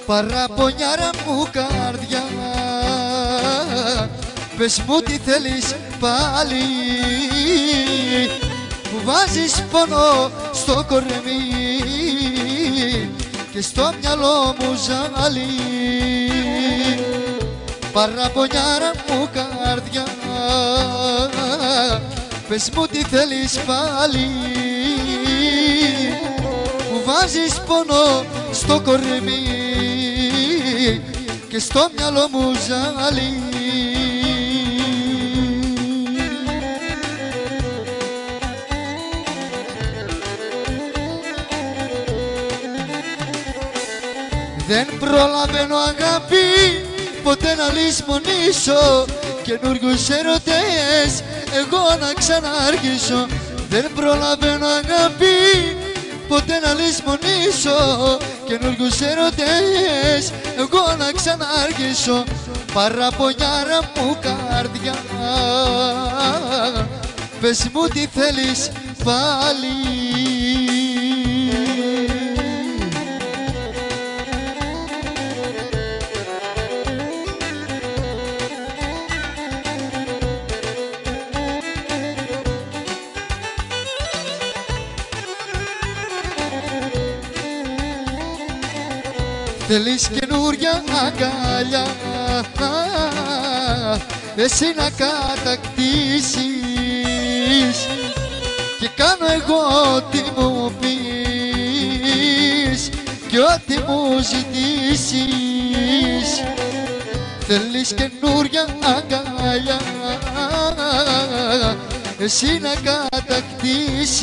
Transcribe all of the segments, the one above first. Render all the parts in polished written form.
Παραπονιάρα μου καρδιά, πες μου τι θέλεις πάλι, που βάζεις πόνο στο κορμί και στο μυαλό μου ζάλι. Παραπονιάρα μου καρδιά, πες μου τι θέλεις πάλι, που βάζεις πόνο στο κορμί και στο μυαλό μου ζάλι. Δεν προλαβαίνω αγάπη ποτέ να λησμονήσω καινούριους ερωτές εγώ να ξαναρχίσω. Δεν προλαβαίνω αγάπη ποτέ να λησμονήσω καινούριους ερωτές εγώ να ξαναρχίσω. Παραπονιάρα μου καρδιά, πες μου τι θέλεις πάλι. Θέλεις καινούρια αγκαλιά, εσύ να κατακτήσεις και κάνω εγώ ό,τι μου πεις και ό,τι μου ζητήσεις. Θέλεις καινούρια αγκαλιά, εσύ να κατακτήσεις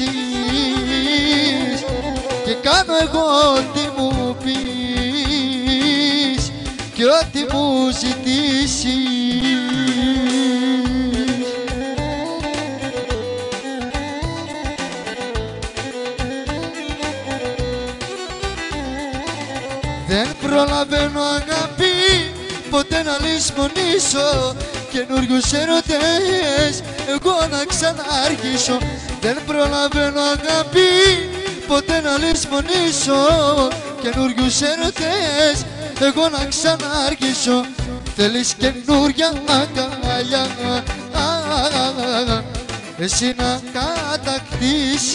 και κάνω εγώ ό,τι μου πεις και ό,τι μου ζητήσεις. Δεν προλαβαίνω αγάπη ποτέ να λησμονήσω καινούριους ερωτές εγώ να ξαναρχίσω. Δεν προλαβαίνω αγάπη ποτέ να λησμονήσω καινούριους ερωτές εγώ να ξαναρχίσω. Θέλεις καινούρια αγκαλιά, εσύ να κατακτήσεις